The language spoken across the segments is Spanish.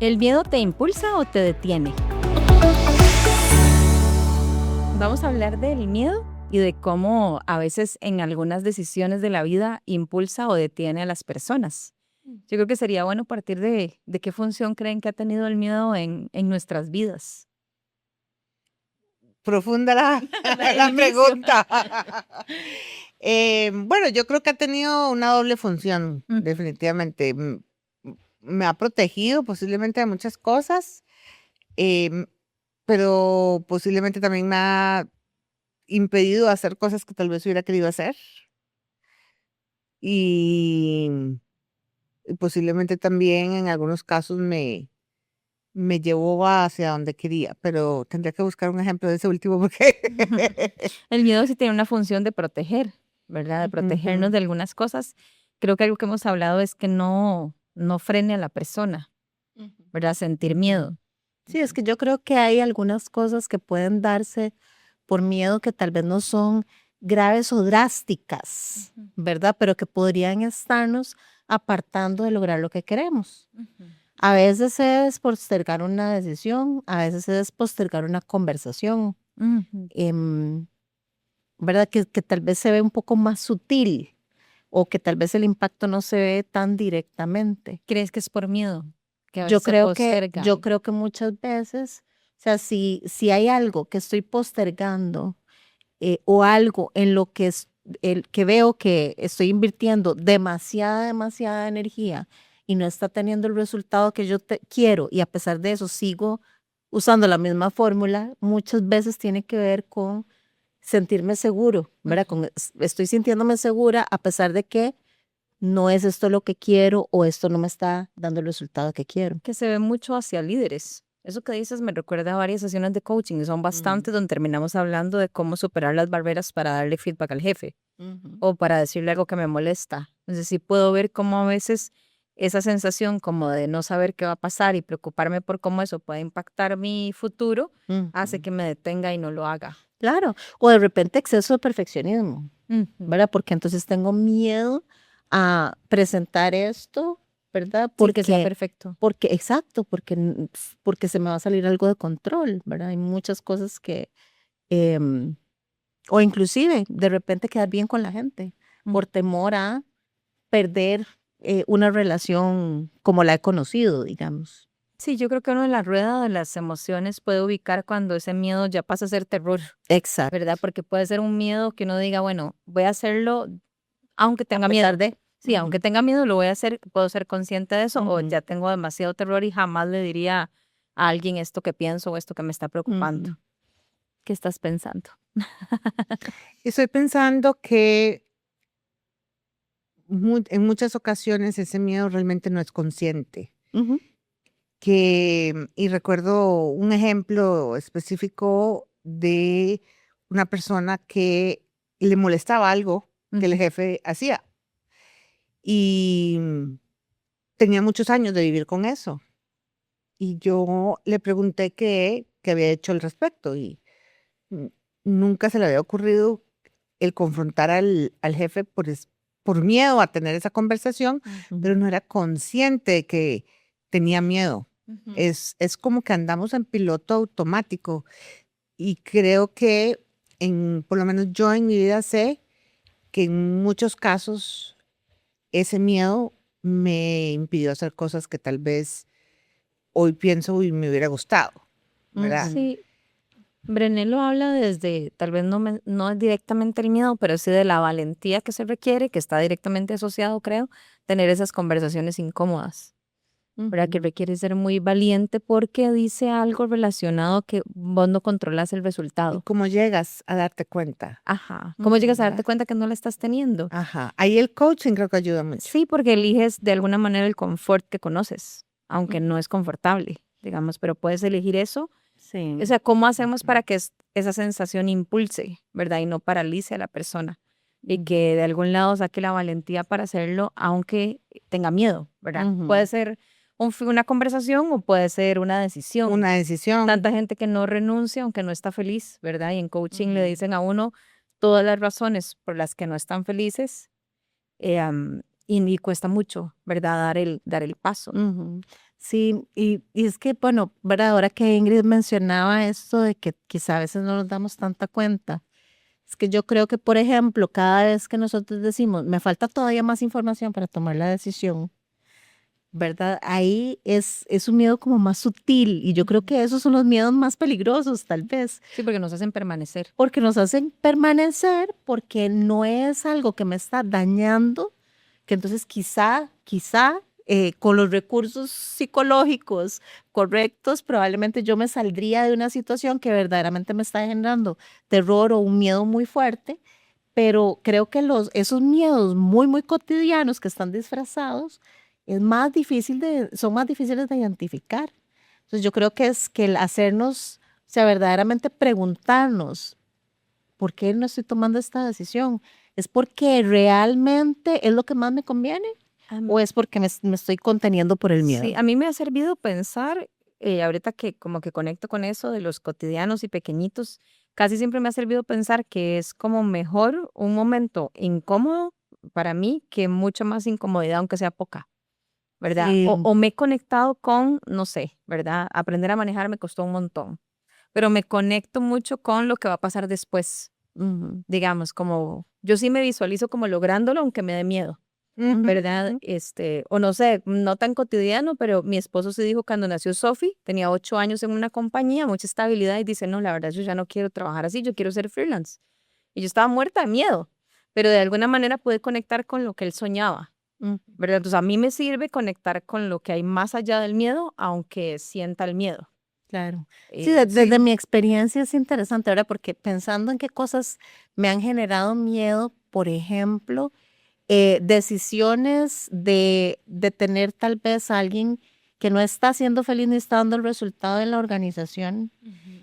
¿El miedo te impulsa o te detiene? Vamos a hablar del miedo y de cómo a veces en algunas decisiones de la vida impulsa o detiene a las personas. Yo creo que sería bueno partir de qué función creen que ha tenido el miedo en nuestras vidas. Profunda la, El la inicio. pregunta. Bueno, yo creo que ha tenido una doble función, Ujú. definitivamente. Me ha protegido posiblemente de muchas cosas, em, pero posiblemente también me ha impedido hacer cosas que tal vez hubiera querido hacer. Y, y posiblemente también en algunos casos me llevó hacia donde quería, pero tendría que buscar un ejemplo de ese último porque... El miedo sí tiene una función de proteger, ¿verdad? De protegernos Ujú. de algunas cosas. Creo que algo que hemos hablado es que no frene a la persona, Ujú. ¿verdad? Sentir Ujú. miedo. Sí, es que yo creo que hay algunas cosas que pueden darse por miedo que tal vez no son graves o drásticas, Ujú. ¿verdad? Pero que podrían estarnos apartando de lograr lo que queremos. Ujú. A veces es postergar una decisión, a veces es postergar una conversación, Ujú. em, ¿verdad? Que tal vez se ve un poco más sutil o que tal vez el impacto no se ve tan directamente. ¿Crees que es por miedo? Que a veces se Yo posterga. creo que muchas veces, o sea, si hay algo que estoy postergando o algo en lo que, que veo que estoy invirtiendo demasiada energía y no está teniendo el resultado que yo quiero y a pesar de eso sigo usando la misma fórmula, muchas veces tiene que ver con sentirme seguro, ¿verdad? Estoy sintiéndome segura a pesar de que no es esto lo que quiero o esto no me está dando el resultado que quiero. Que se ve mucho hacia líderes. Eso que dices me recuerda a varias sesiones de coaching y son bastantes donde terminamos hablando de cómo superar las barreras para darle feedback al jefe Ujú. o para decirle algo que me molesta. Entonces sí puedo ver cómo a veces esa sensación como de no saber qué va a pasar y preocuparme por cómo eso puede impactar mi futuro hace Ujú. que me detenga y no lo haga. Claro, o de repente exceso de perfeccionismo, Ujú. ¿verdad? Porque entonces tengo miedo a presentar esto, ¿verdad? Sin que sea perfecto. Exacto, porque se me va a salir algo de control, ¿verdad? Hay muchas cosas que, em, o inclusive de repente quedar bien con la gente, Mm. por temor a perder una relación como la he conocido, digamos. Sí, yo creo que uno en la rueda de las emociones puede ubicar cuando ese miedo ya pasa a ser terror, ¿verdad? Exacto. Porque puede ser un miedo que uno diga, bueno, voy a hacerlo aunque A tenga pesar miedo. de. Sí, aunque tenga miedo, lo voy a hacer, puedo ser consciente de eso, o Ujú, ya tengo demasiado terror y jamás le diría a alguien esto que pienso o esto que me está preocupando. ujú. ¿Qué estás pensando? Estoy pensando que en muchas ocasiones ese miedo realmente no es consciente. Ujú, Y recuerdo un ejemplo específico de una persona que le molestaba algo que el Ujú. jefe hacía y tenía muchos años de vivir con eso. Y yo le pregunté qué había hecho al respecto y mm, nunca se le había ocurrido el confrontar al jefe por miedo a tener esa conversación, Ujú. pero no era consciente de que tenía miedo. Ujú. Es como que andamos en piloto automático y creo que por lo menos yo en mi vida sé que en muchos casos ese miedo me impidió hacer cosas que tal vez hoy pienso y me hubiera gustado, ¿verdad? ujú. Sí, Brené lo habla desde, tal vez no es directamente el miedo, pero sí de la valentía que se requiere, que está directamente asociado, creo, tener esas conversaciones incómodas. ¿Verdad? Que Ujú, requiere ser muy valiente porque dice algo relacionado que vos no controlas el ¿Y resultado. cómo llegas a darte cuenta? Ajá. ¿Cómo llegas a darte ¿Verdad? cuenta que no la estás teniendo? Ajá. Ahí el coaching creo que ayuda mucho. Sí, porque eliges de alguna manera el confort que conoces, aunque ujú. no es confortable, digamos, pero puedes elegir eso. O Sí. sea, ¿cómo hacemos Ujú, para que esa sensación impulse, ¿verdad? Y no paralice a la persona y Ujú, que de algún lado saque la valentía para hacerlo, aunque tenga miedo, ¿verdad? Puede ujú. ser una conversación o puede ser una decisión. Una decisión. Tanta gente que no renuncia aunque no está feliz, ¿verdad? Y en coaching le Ujú. dicen a uno todas las razones por las que no están felices y cuesta mucho, ¿verdad? Dar el paso. Ujú. Sí, y es que, bueno, ¿verdad? Ahora que Ingrid mencionaba esto de que quizá a veces no nos damos tanta cuenta, es que yo creo que, por ejemplo, cada vez que nosotros decimos, me falta todavía más información para tomar la decisión, ¿verdad? Ahí es un miedo como más sutil y yo creo que esos son los miedos más peligrosos, tal vez, Sí, porque nos hacen permanecer. porque nos hacen permanecer, porque no es algo que me está dañando, que entonces quizá con los recursos psicológicos correctos, probablemente yo me saldría de una situación que verdaderamente me está generando terror o un miedo muy fuerte, pero creo que esos miedos muy, muy cotidianos que están disfrazados son más difíciles de identificar. Entonces yo creo que es que el hacernos, o sea, verdaderamente preguntarnos, ¿por qué no estoy tomando esta decisión? ¿Es porque realmente es lo que más me conviene? ¿O es porque me estoy conteniendo por el Sí, miedo? a mí me ha servido pensar, ahorita que como que conecto con eso de los cotidianos y pequeñitos, casi siempre me ha servido pensar que es como mejor un momento incómodo para mí que mucha más incomodidad, aunque sea poca, ¿verdad? Sí. O me he conectado con, no sé, ¿verdad? Aprender a manejar me costó un montón, pero me conecto mucho con lo que va a pasar después, Ujú, digamos, como yo sí me visualizo como lográndolo, aunque me dé miedo. ¿Verdad? ujú, O no sé, no tan cotidiano, pero mi esposo se dijo cuando nació Sophie, tenía 8 años en una compañía, mucha estabilidad, y dice, no, la verdad, yo ya no quiero trabajar así, yo quiero ser freelance. Y yo estaba muerta de miedo, pero de alguna manera pude conectar con lo que él soñaba, ujú. ¿verdad? Entonces a mí me sirve conectar con lo que hay más allá del miedo, aunque sienta el miedo. Claro. Sí, desde Sí, mi experiencia es interesante ahora porque pensando en qué cosas me han generado miedo, por ejemplo, decisiones de tener tal vez a alguien que no está siendo feliz ni está dando el resultado en la organización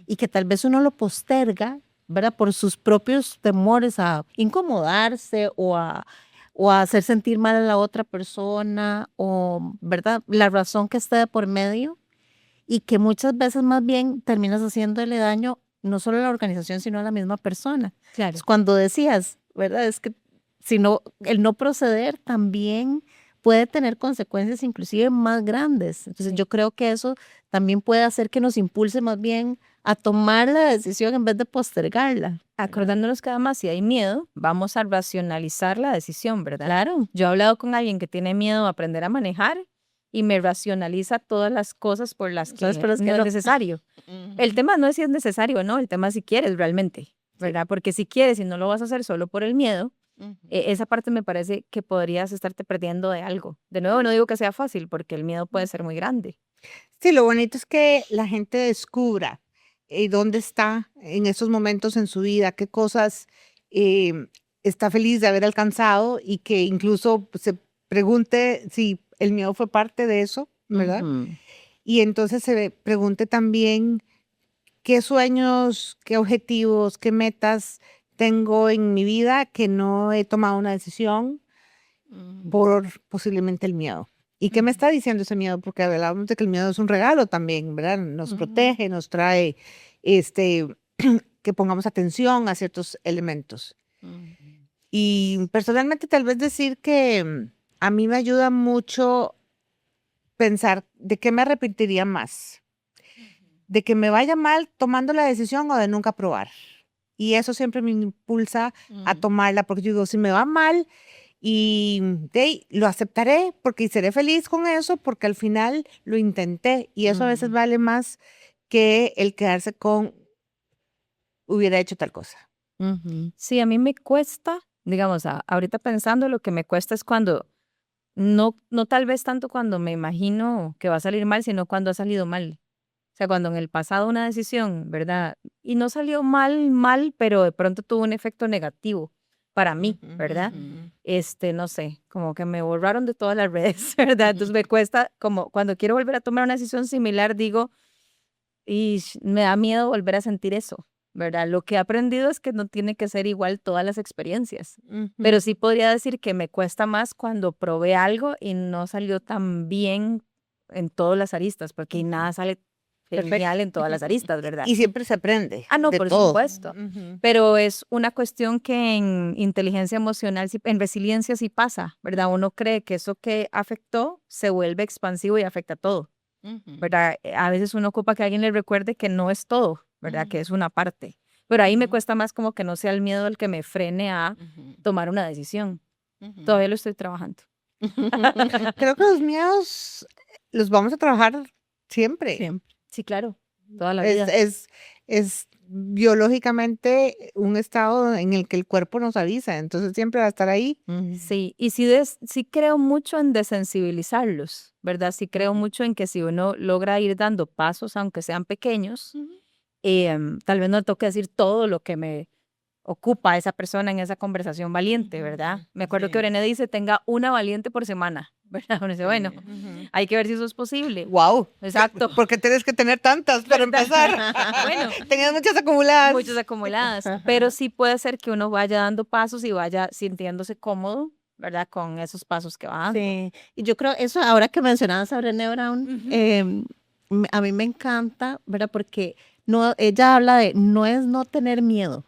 y que tal vez uno lo posterga, ¿verdad? Por sus propios temores a incomodarse o a hacer sentir mal a la otra persona o, ¿verdad? La razón que esté de por medio y que muchas veces más bien terminas haciéndole daño no solo a la organización, sino a la misma persona. Claro. Entonces, cuando decías, ¿verdad? Es que el no proceder también puede tener consecuencias inclusive más grandes. Entonces, Sí. yo creo que eso también puede hacer que nos impulse más bien a tomar la decisión en vez de postergarla, ¿verdad? Acordándonos que además si hay miedo, vamos a racionalizar la decisión, ¿verdad? Claro. Yo he hablado con alguien que tiene miedo a aprender a manejar y me racionaliza todas las cosas por las ¿Sabes? que Pero es que no es no. necesario. El Ujú, tema no es si es necesario o no, el tema es si quieres realmente, sí. ¿verdad? Porque si quieres y no lo vas a hacer solo por el miedo, Ujú, esa parte me parece que podrías estarte perdiendo de algo. De nuevo, no digo que sea fácil porque el miedo puede ser muy grande. sí, lo bonito es que la gente descubra dónde está en esos momentos en su vida, qué cosas está feliz de haber alcanzado y que incluso pues, se pregunte si el miedo fue parte de eso, ¿verdad? ujú, Y entonces pregunte también qué sueños, qué objetivos, qué metas tengo en mi vida que no he tomado una decisión ujú, por posiblemente el miedo. ¿Y qué me está diciendo ese miedo? Porque hablábamos de que el miedo es un regalo también, ¿verdad? Nos ujú, protege, nos trae este, que pongamos atención a ciertos elementos. ujú, Y personalmente tal vez decir que a mí me ayuda mucho pensar de qué me arrepentiría más, de que me vaya mal tomando la decisión o de nunca probar. Y eso siempre me impulsa a ujú, tomarla, porque yo digo, si me va mal y de ahí, lo aceptaré porque seré feliz con eso, porque al final lo intenté. Y eso a veces ujú. vale más que el quedarse con hubiera hecho tal cosa. Ujú, Sí, a mí me cuesta, digamos, ahorita pensando lo que me cuesta es cuando, no tal vez tanto cuando me imagino que va a salir mal, sino cuando ha salido mal. O sea, cuando en el pasado una decisión, ¿verdad? Y no salió mal, mal, pero de pronto tuvo un efecto negativo para mí, Ujú, ¿verdad? ujú, No sé, como que me borraron de todas las redes, ¿verdad? Entonces me cuesta, como cuando quiero volver a tomar una decisión similar, digo, y me da miedo volver a sentir eso, ¿verdad? Lo que he aprendido es que no tiene que ser igual todas las experiencias, ujú, pero sí podría decir que me cuesta más cuando probé algo y no salió tan bien en todas las aristas, porque ujú. nada sale Perfecto. genial en todas las aristas, ¿verdad? Y siempre se aprende Ah, no, de por todo. supuesto, Ujú, pero es una cuestión que en inteligencia emocional, en resiliencia sí pasa, ¿verdad? Uno cree que eso que afectó se vuelve expansivo y afecta todo. ¿verdad? A veces uno ocupa que alguien le recuerde que no es todo, ¿verdad? Que es una parte. Pero ahí me cuesta más como que no sea el miedo el que me frene a tomar una decisión. Todavía lo estoy trabajando. Creo que los miedos los vamos a trabajar siempre. Siempre. Sí, claro, toda la vida. Es biológicamente un estado en el que el cuerpo nos avisa, entonces siempre va a estar ahí. Sí, y sí creo mucho en desensibilizarlos, ¿verdad? Sí creo mucho en que si uno logra ir dando pasos, aunque sean pequeños, tal vez no toque decir todo lo que me ocupa esa persona en esa conversación valiente, ¿verdad? Me acuerdo que Brené dice, tenga una valiente por semana, ¿verdad? Uno dice, bueno, hay que ver si eso es posible. ¡Wow! Exacto. Porque tienes que tener tantas para empezar. Bueno, tenías muchas acumuladas. muchas acumuladas, pero sí puede ser que uno vaya dando pasos y vaya sintiéndose cómodo, ¿verdad? Con esos pasos que va dando. Sí, y yo creo eso, ahora que mencionabas a Brené Brown, a mí me encanta, ¿verdad? Porque ella habla de no es no tener miedo,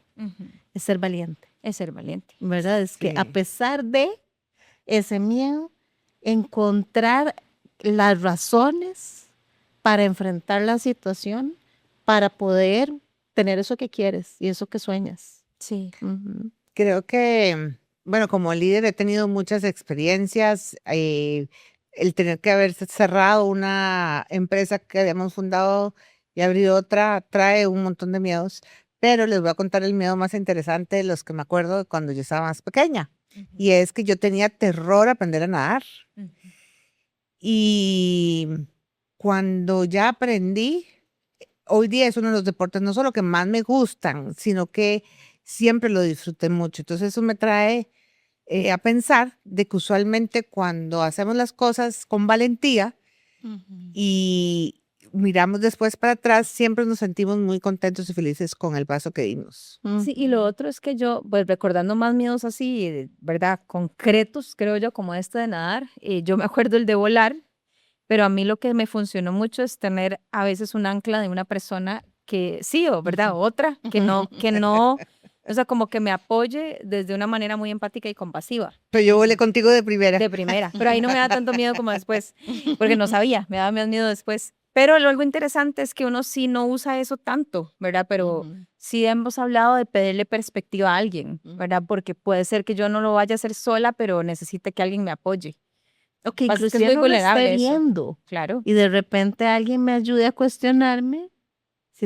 es ser valiente, Es ser valiente. ¿verdad? Es que a Sí. pesar de ese miedo, encontrar las razones para enfrentar la situación, para poder tener eso que quieres y eso que sueñas. Sí. Creo que, bueno, como líder he tenido muchas experiencias. El tener que haber cerrado una empresa que habíamos fundado y abrir otra trae un montón de miedos, pero les voy a contar el miedo más interesante de los que me acuerdo de cuando yo estaba más pequeña. Y es que yo tenía terror a aprender a nadar. Y cuando ya aprendí, hoy día es uno de los deportes no solo que más me gustan, sino que siempre lo disfruté mucho. Entonces eso me trae a pensar de que usualmente cuando hacemos las cosas con valentía y miramos después para atrás, siempre nos sentimos muy contentos y felices con el paso que dimos. Sí, y lo otro es que yo, pues recordando más miedos así, ¿verdad? Concretos, creo yo, como este de nadar, yo me acuerdo el de volar, pero a mí lo que me funcionó mucho es tener a veces un ancla de una persona que sí, o ¿verdad? Otra, que no, o sea, como que me apoye desde una manera muy empática y compasiva, Pero yo volé contigo de primera. de primera, pero ahí no me da tanto miedo como después, porque no sabía, me daba más miedo después. Pero algo interesante es que uno sí no usa eso tanto, ¿verdad? Pero sí hemos hablado de pedirle perspectiva a alguien, ¿verdad? Porque puede ser que yo no lo vaya a hacer sola, pero necesite que alguien me apoye. O que Pasa que es inclusive muy no lo esté vulnerable eso. viendo Claro, y de repente alguien me ayude a cuestionarme si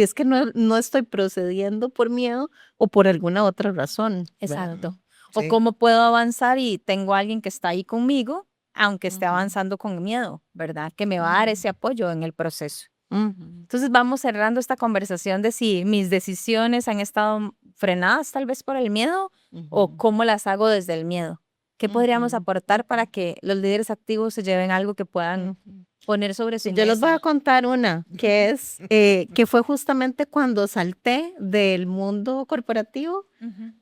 es que no estoy procediendo por miedo o por alguna otra razón. ¿verdad? exacto. O Sí. cómo puedo avanzar y tengo a alguien que está ahí conmigo, aunque esté avanzando con miedo, ¿verdad? Que me va a dar ese apoyo en el proceso. Entonces vamos cerrando esta conversación de si mis decisiones han estado frenadas tal vez por el miedo o cómo las hago desde el miedo. ¿Qué podríamos aportar para que los líderes activos se lleven algo que puedan poner sobre su Sí, yo les voy a mesa? contar una que es que fue justamente cuando salté del mundo corporativo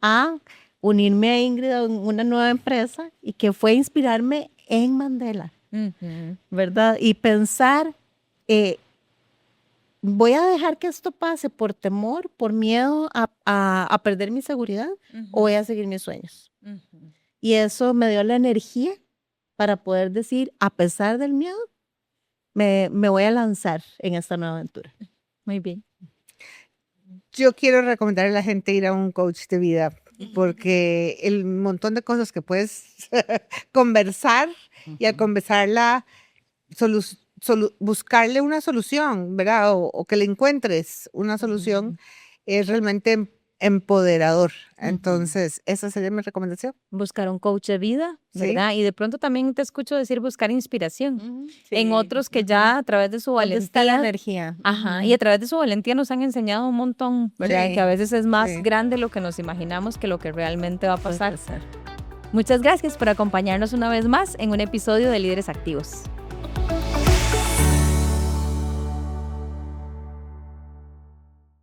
a unirme a Ingrid en una nueva empresa y que fue inspirarme en Mandela, ¿verdad? Y pensar, voy a dejar que esto pase por temor, por miedo a perder mi seguridad o voy a seguir mis sueños. Y eso me dio la energía para poder decir, a pesar del miedo, me voy a lanzar en esta nueva aventura. Muy bien. Yo quiero recomendarle a la gente ir a un coach de vida porque el montón de cosas que puedes conversar y al conversarla buscarle una solución, ¿verdad? O que le encuentres una solución es realmente empoderador. Entonces, esa sería mi recomendación. Buscar un coach de vida, Sí. ¿verdad? Y de pronto también te escucho decir buscar inspiración en Sí. otros que ya a través de su ¿Dónde está la valentía, energía? ajá, y a través de su valentía nos han enseñado un montón, ¿verdad? Sí, Que a veces es más sí. grande lo que nos imaginamos que lo que realmente va a pasar. Muchas gracias por acompañarnos una vez más en un episodio de Líderes Activos.